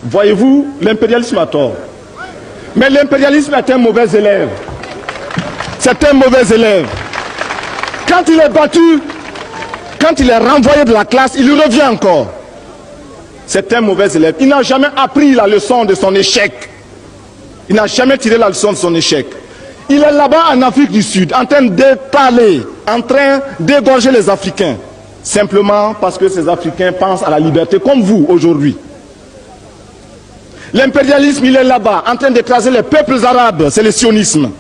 Voyez-vous, l'impérialisme a tort. Mais l'impérialisme est un mauvais élève. C'est un mauvais élève. Quand il est battu, quand il est renvoyé de la classe, il revient encore. C'est un mauvais élève. Il n'a jamais appris la leçon de son échec. Il n'a jamais tiré la leçon de son échec. Il est là-bas en Afrique du Sud, en train de parler, en train d'égorger les Africains. Simplement parce que ces Africains pensent à la liberté, comme vous aujourd'hui. L'impérialisme, il est là-bas, en train d'écraser les peuples arabes, c'est le sionisme.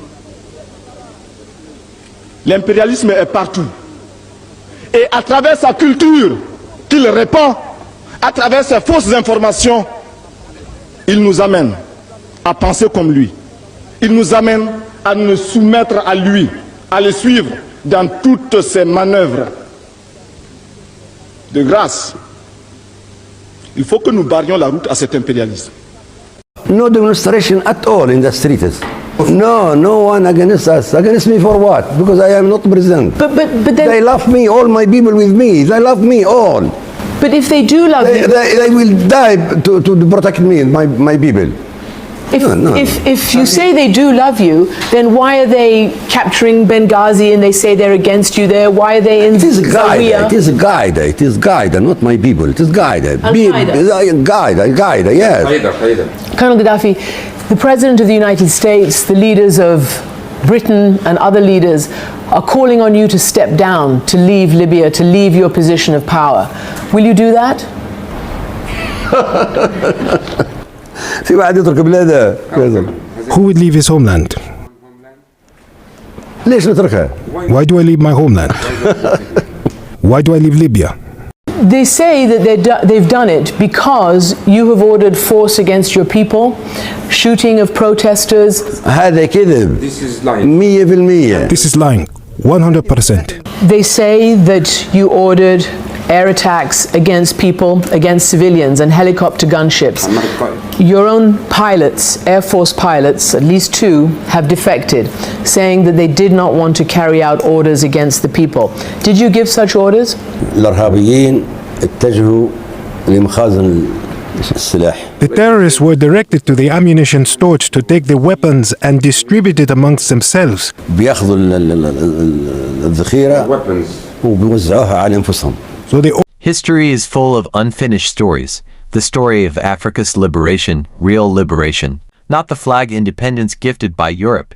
L'impérialisme est partout. Et à travers sa culture qu'il répand, à travers ses fausses informations, il nous amène à penser comme lui. Il nous amène à nous soumettre à lui, à le suivre dans toutes ses manœuvres. De grâce, il faut que nous barrions la route à cet impérialisme. No demonstration at all in the streets. No, no one against us. Against me for what? Because I am not present. But then, they love me, all my people with me. They love me all. But if they do love you, they will die to protect me, my people. If you say they do love you, then why are they capturing Benghazi and they say they're against you there? Why are they in Zawiya? It is a guide. It is guide, not my people. It is guide. Guide, yes. Colonel Gaddafi, the President of the United States, the leaders of Britain and other leaders are calling on you to step down, to leave Libya, to leave your position of power. Will you do that? Who would leave his homeland? Why do I leave my homeland? Why do I leave Libya? They say that they've done it because you have ordered force against your people, shooting of protesters. This is lying. This is lying, 100%. They say that you ordered air attacks against people, against civilians, and helicopter gunships. Your own pilots, Air Force pilots, at least 2, have defected, saying that they did not want to carry out orders against the people. Did you give such orders? The terrorists were directed to the ammunition stores to take the weapons and distribute it amongst themselves. History is full of unfinished stories. The story of Africa's liberation, real liberation, not the flag independence gifted by Europe,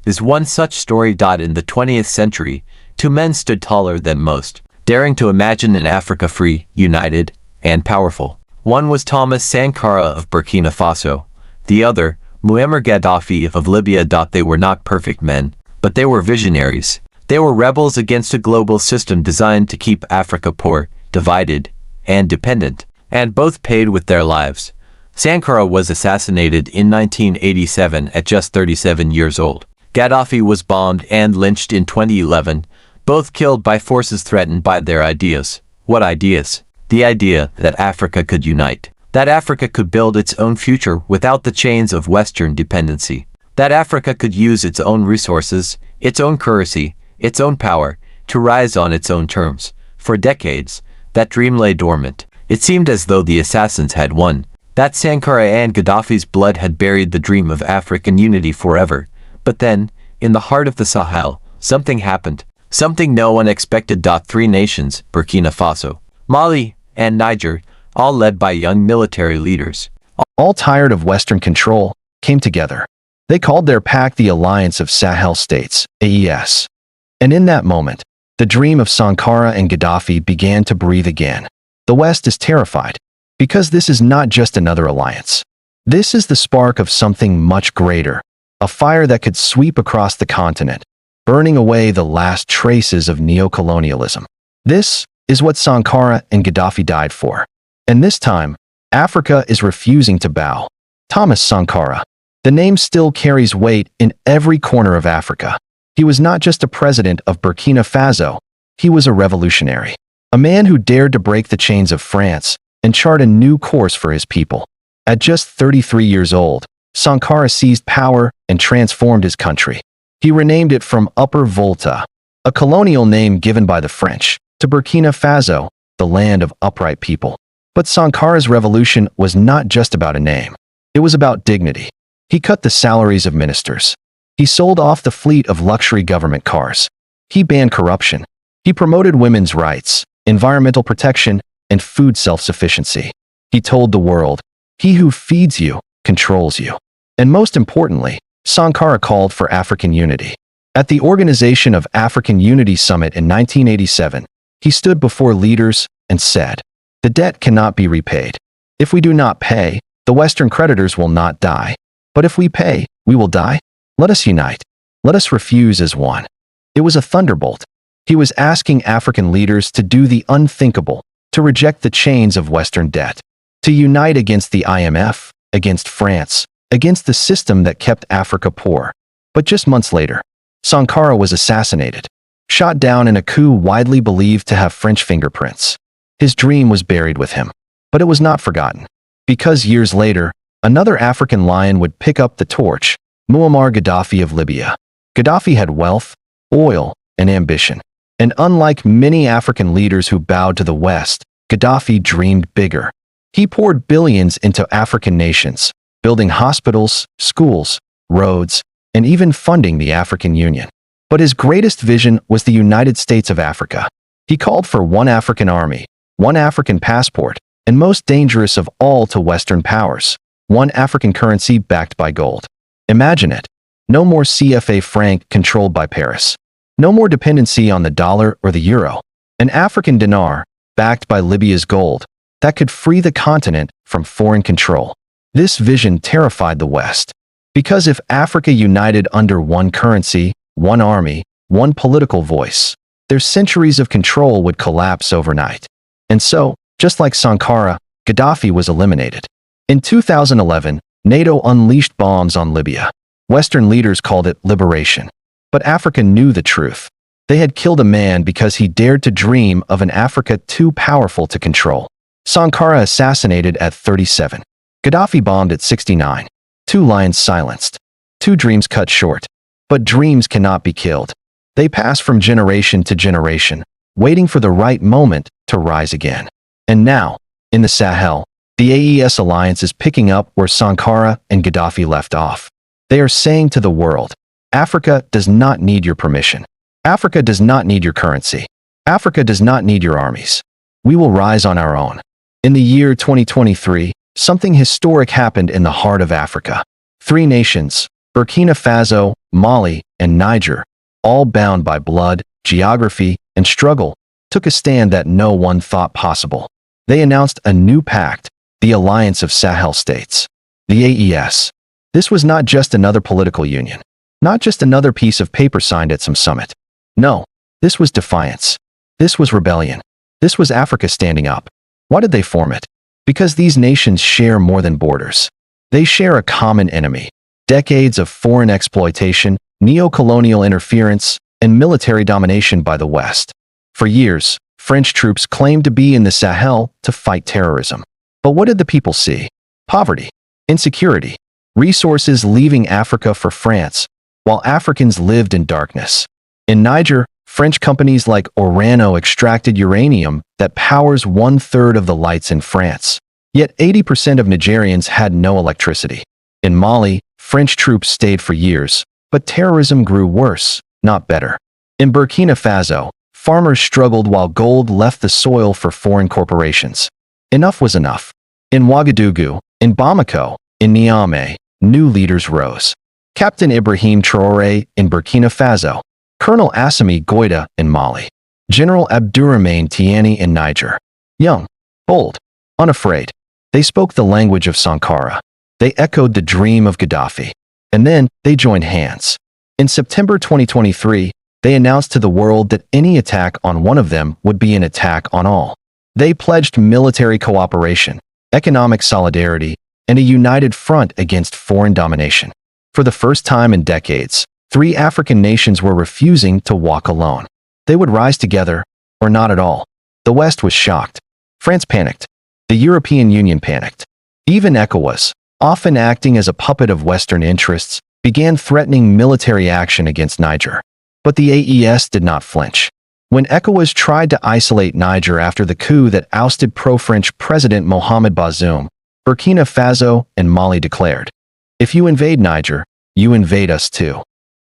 is one such story. In the 20th century, 2 men stood taller than most, daring to imagine an Africa free, united, and powerful. One was Thomas Sankara of Burkina Faso, the other, Muammar Gaddafi of Libya. They were not perfect men, but they were visionaries. They were rebels against a global system designed to keep Africa poor, divided, and dependent, and both paid with their lives. Sankara was assassinated in 1987 at just 37 years old. Gaddafi was bombed and lynched in 2011, both killed by forces threatened by their ideas. What ideas? The idea that Africa could unite, that Africa could build its own future without the chains of Western dependency, that Africa could use its own resources, its own currency, its own power, to rise on its own terms. For decades, that dream lay dormant. It seemed as though the assassins had won, that Sankara and Gaddafi's blood had buried the dream of African unity forever. But then, in the heart of the Sahel, something happened, something no one expected. 3 nations, Burkina Faso, Mali, and Niger, all led by young military leaders, all tired of Western control, came together. They called their pact the Alliance of Sahel States, AES. And in that moment, the dream of Sankara and Gaddafi began to breathe again. The West is terrified, because this is not just another alliance. This is the spark of something much greater, a fire that could sweep across the continent, burning away the last traces of neocolonialism. This is what Sankara and Gaddafi died for. And this time, Africa is refusing to bow. Thomas Sankara. The name still carries weight in every corner of Africa. He was not just a president of Burkina Faso, he was a revolutionary. A man who dared to break the chains of France and chart a new course for his people. At just 33 years old, Sankara seized power and transformed his country. He renamed it from Upper Volta, a colonial name given by the French, to Burkina Faso, the land of upright people. But Sankara's revolution was not just about a name. It was about dignity. He cut the salaries of ministers. He sold off the fleet of luxury government cars. He banned corruption. He promoted women's rights, environmental protection, and food self-sufficiency. He told the world, "He who feeds you, controls you." And most importantly, Sankara called for African unity. At the Organization of African Unity Summit in 1987, he stood before leaders and said, "The debt cannot be repaid. If we do not pay, the Western creditors will not die. But if we pay, we will die. Let us unite. Let us refuse as one." It was a thunderbolt. He was asking African leaders to do the unthinkable, to reject the chains of Western debt, to unite against the IMF, against France, against the system that kept Africa poor. But just months later, Sankara was assassinated, shot down in a coup widely believed to have French fingerprints. His dream was buried with him, but it was not forgotten. Because years later, another African lion would pick up the torch, Muammar Gaddafi of Libya. Gaddafi had wealth, oil, and ambition. And unlike many African leaders who bowed to the West, Gaddafi dreamed bigger. He poured billions into African nations, building hospitals, schools, roads, and even funding the African Union. But his greatest vision was the United States of Africa. He called for one African army, one African passport, and most dangerous of all to Western powers, one African currency backed by gold. Imagine it. No more CFA franc controlled by Paris. No more dependency on the dollar or the euro. An African dinar, backed by Libya's gold, that could free the continent from foreign control. This vision terrified the West. Because if Africa united under one currency, one army, one political voice, their centuries of control would collapse overnight. And so, just like Sankara, Gaddafi was eliminated. In 2011, NATO unleashed bombs on Libya. Western leaders called it liberation. But Africa knew the truth. They had killed a man because he dared to dream of an Africa too powerful to control. Sankara assassinated at 37. Gaddafi bombed at 69. 2 lions silenced. 2 dreams cut short. But dreams cannot be killed. They pass from generation to generation, waiting for the right moment to rise again. And now, in the Sahel, the AES Alliance is picking up where Sankara and Gaddafi left off. They are saying to the world, Africa does not need your permission. Africa does not need your currency. Africa does not need your armies. We will rise on our own. In the year 2023, something historic happened in the heart of Africa. 3 nations, Burkina Faso, Mali, and Niger, all bound by blood, geography, and struggle, took a stand that no one thought possible. They announced a new pact, the Alliance of Sahel States, the AES. This was not just another political union, not just another piece of paper signed at some summit. No, this was defiance. This was rebellion. This was Africa standing up. Why did they form it? Because these nations share more than borders. They share a common enemy, decades of foreign exploitation, neocolonial interference, and military domination by the West. For years, French troops claimed to be in the Sahel to fight terrorism. But what did the people see? Poverty, insecurity, resources leaving Africa for France, while Africans lived in darkness. In Niger, French companies like Orano extracted uranium that powers 1/3 of the lights in France. Yet 80% of Nigerians had no electricity. In Mali, French troops stayed for years, but terrorism grew worse, not better. In Burkina Faso, farmers struggled while gold left the soil for foreign corporations. Enough was enough. In Ouagadougou, in Bamako, in Niamey, new leaders rose. Captain Ibrahim Traoré in Burkina Faso, Colonel Assimi Goïta in Mali, General Abdourahmane Tiani in Niger. Young, bold, unafraid, they spoke the language of Sankara. They echoed the dream of Gaddafi. And then they joined hands. In September 2023, they announced to the world that any attack on one of them would be an attack on all. They pledged military cooperation, economic solidarity, and a united front against foreign domination. For the first time in decades, 3 African nations were refusing to walk alone. They would rise together, or not at all. The West was shocked. France panicked. The European Union panicked. Even ECOWAS, often acting as a puppet of Western interests, began threatening military action against Niger. But the AES did not flinch. When ECOWAS tried to isolate Niger after the coup that ousted pro-French President Mohamed Bazoum, Burkina Faso and Mali declared, "If you invade Niger, you invade us too."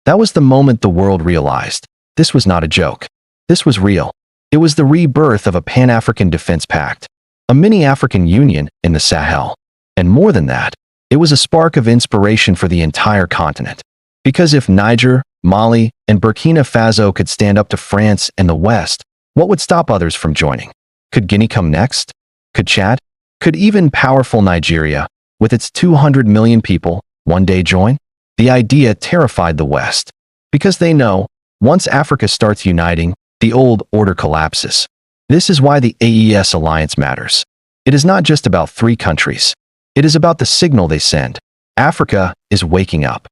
That was the moment the world realized this was not a joke. This was real. It was the rebirth of a Pan-African defense pact, a mini-African union in the Sahel. And more than that, it was a spark of inspiration for the entire continent. Because if Niger, Mali, and Burkina Faso could stand up to France and the West, what would stop others from joining? Could Guinea come next? Could Chad? Could even powerful Nigeria, with its 200 million people, one day join? The idea terrified the West, because they know, once Africa starts uniting, the old order collapses. This is why the AES Alliance matters. It is not just about 3 countries. It is about the signal they send. Africa is waking up.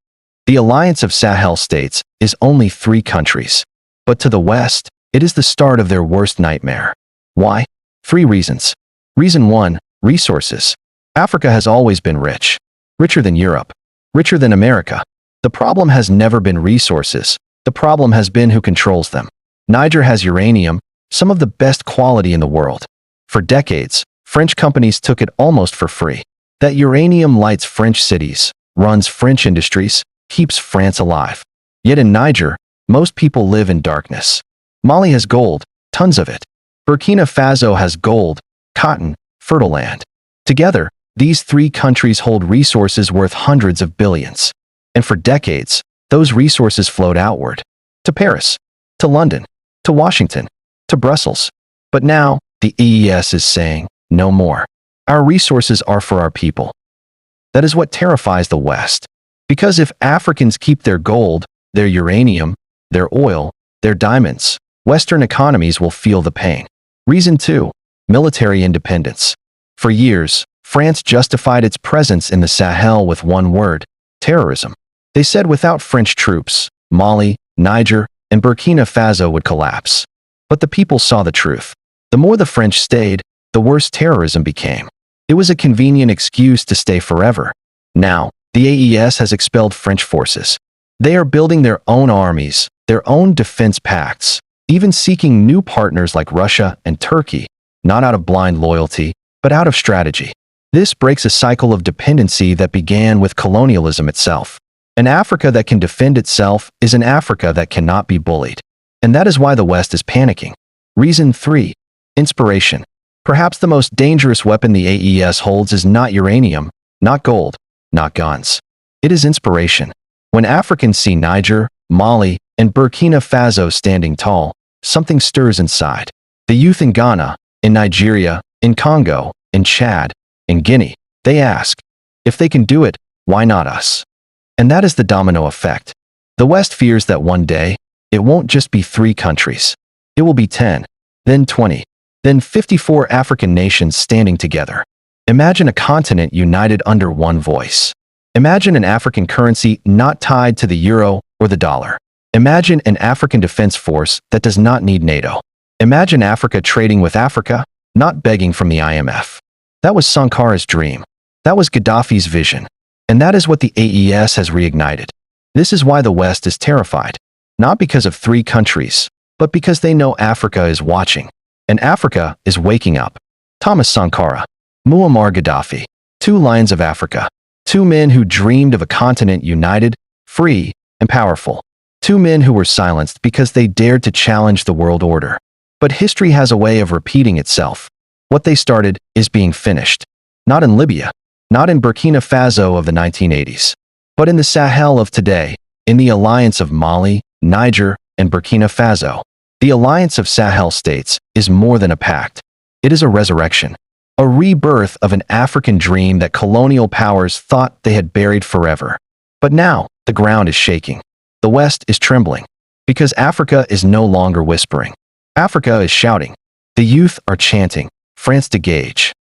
The Alliance of Sahel states is only 3 countries. But to the West, it is the start of their worst nightmare. Why? 3 reasons. Reason 1, resources. Africa has always been rich. Richer than Europe. Richer than America. The problem has never been resources. The problem has been who controls them. Niger has uranium, some of the best quality in the world. For decades, French companies took it almost for free. That uranium lights French cities, runs French industries, keeps France alive. Yet in Niger, most people live in darkness. Mali has gold, tons of it. Burkina Faso has gold, cotton, fertile land. Together, these 3 countries hold resources worth hundreds of billions. And for decades, those resources flowed outward. To Paris, to London, to Washington, to Brussels. But now, the AES is saying, no more. Our resources are for our people. That is what terrifies the West. Because if Africans keep their gold, their uranium, their oil, their diamonds, Western economies will feel the pain. Reason 2, military independence. For years, France justified its presence in the Sahel with one word, terrorism. They said without French troops, Mali, Niger, and Burkina Faso would collapse. But the people saw the truth. The more the French stayed, the worse terrorism became. It was a convenient excuse to stay forever. Now, the AES has expelled French forces. They are building their own armies, their own defense pacts, even seeking new partners like Russia and Turkey, not out of blind loyalty, but out of strategy. This breaks a cycle of dependency that began with colonialism itself. An Africa that can defend itself is an Africa that cannot be bullied. And that is why the West is panicking. Reason 3, inspiration. Perhaps the most dangerous weapon the AES holds is not uranium, not gold, not guns. It is inspiration. When Africans see Niger, Mali, and Burkina Faso standing tall, something stirs inside. The youth in Ghana, in Nigeria, in Congo, in Chad, in Guinea, they ask, if they can do it, why not us? And that is the domino effect. The West fears that one day, it won't just be 3 countries. It will be 10, then 20, then 54 African nations standing together. Imagine a continent united under one voice. Imagine an African currency not tied to the euro or the dollar. Imagine an African defense force that does not need NATO. Imagine Africa trading with Africa, not begging from the IMF. That was Sankara's dream. That was Gaddafi's vision. And that is what the AES has reignited. This is why the West is terrified. Not because of 3 countries, but because they know Africa is watching. And Africa is waking up. Thomas Sankara, Muammar Gaddafi, 2 lions of Africa. 2 men who dreamed of a continent united, free, and powerful. 2 men who were silenced because they dared to challenge the world order. But history has a way of repeating itself. What they started is being finished. Not in Libya, not in Burkina Faso of the 1980s, but in the Sahel of today, in the alliance of Mali, Niger, and Burkina Faso. The alliance of Sahel states is more than a pact. It is a resurrection, a rebirth of an African dream that colonial powers thought they had buried forever. But now, the ground is shaking. The West is trembling, because Africa is no longer whispering. Africa is shouting. The youth are chanting, France dégage.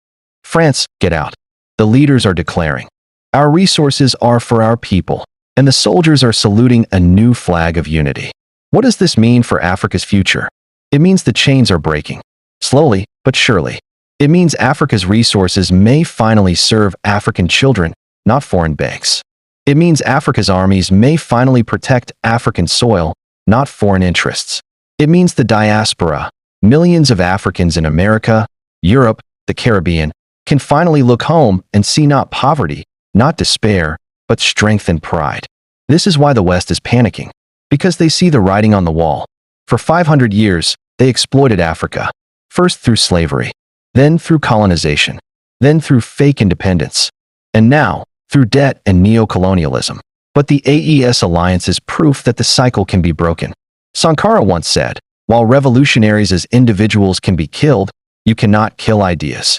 France, get out. The leaders are declaring, our resources are for our people, and the soldiers are saluting a new flag of unity. What does this mean for Africa's future? It means the chains are breaking. Slowly, but surely. It means Africa's resources may finally serve African children, not foreign banks. It means Africa's armies may finally protect African soil, not foreign interests. It means the diaspora. Millions of Africans in America, Europe, the Caribbean, can finally look home and see not poverty, not despair, but strength and pride. This is why the West is panicking, because they see the writing on the wall. For 500 years, they exploited Africa, first through slavery, then through colonization, then through fake independence, and now through debt and neocolonialism. But the AES Alliance is proof that the cycle can be broken. Sankara once said, "While revolutionaries as individuals can be killed, you cannot kill ideas."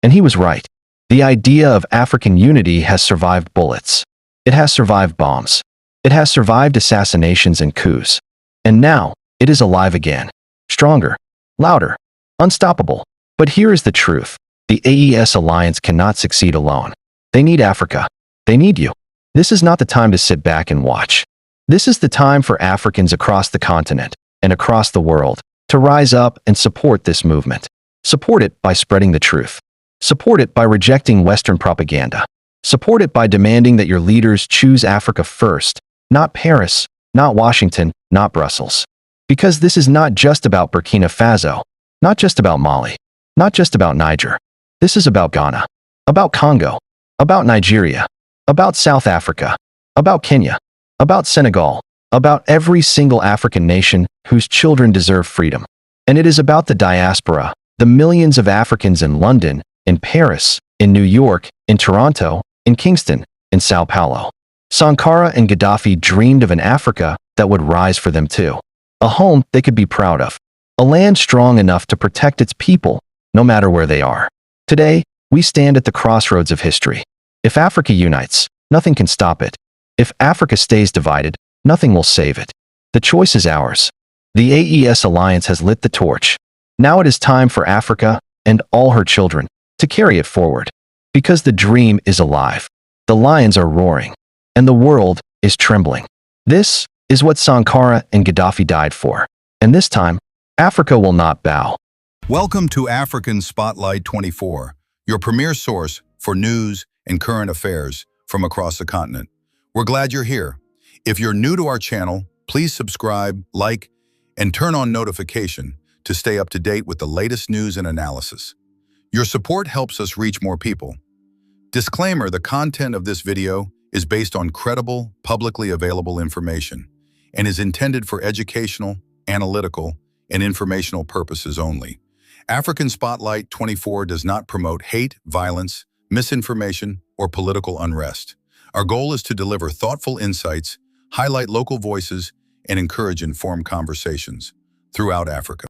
And he was right. The idea of African unity has survived bullets. It has survived bombs. It has survived assassinations and coups. And now, it is alive again. Stronger, louder, unstoppable. But here is the truth. The AES Alliance cannot succeed alone. They need Africa. They need you. This is not the time to sit back and watch. This is the time for Africans across the continent and across the world to rise up and support this movement. Support it by spreading the truth. Support it by rejecting Western propaganda. Support it by demanding that your leaders choose Africa first, not Paris, not Washington, not Brussels. Because this is not just about Burkina Faso, not just about Mali, not just about Niger. This is about Ghana, about Congo, about Nigeria, about South Africa, about Kenya, about Senegal, about every single African nation whose children deserve freedom. And it is about the diaspora, the millions of Africans in London, in Paris, in New York, in Toronto, in Kingston, in Sao Paulo. Sankara and Gaddafi dreamed of an Africa that would rise for them too. A home they could be proud of. A land strong enough to protect its people, no matter where they are. Today, we stand at the crossroads of history. If Africa unites, nothing can stop it. If Africa stays divided, nothing will save it. The choice is ours. The AES Alliance has lit the torch. Now it is time for Africa and all her children to carry it forward. Because the dream is alive. The lions are roaring. And the world is trembling. This is what Sankara and Gaddafi died for. And this time, Africa will not bow. Welcome to African Spotlight 24, your premier source for news and current affairs from across the continent. We're glad you're here. If you're new to our channel, please subscribe, like, and turn on notification to stay up to date with the latest news and analysis. Your support helps us reach more people. Disclaimer: the content of this video is based on credible, publicly available information and is intended for educational, analytical, and informational purposes only. African Spotlight 24 does not promote hate, violence, misinformation, or political unrest. Our goal is to deliver thoughtful insights, highlight local voices, and encourage informed conversations throughout Africa.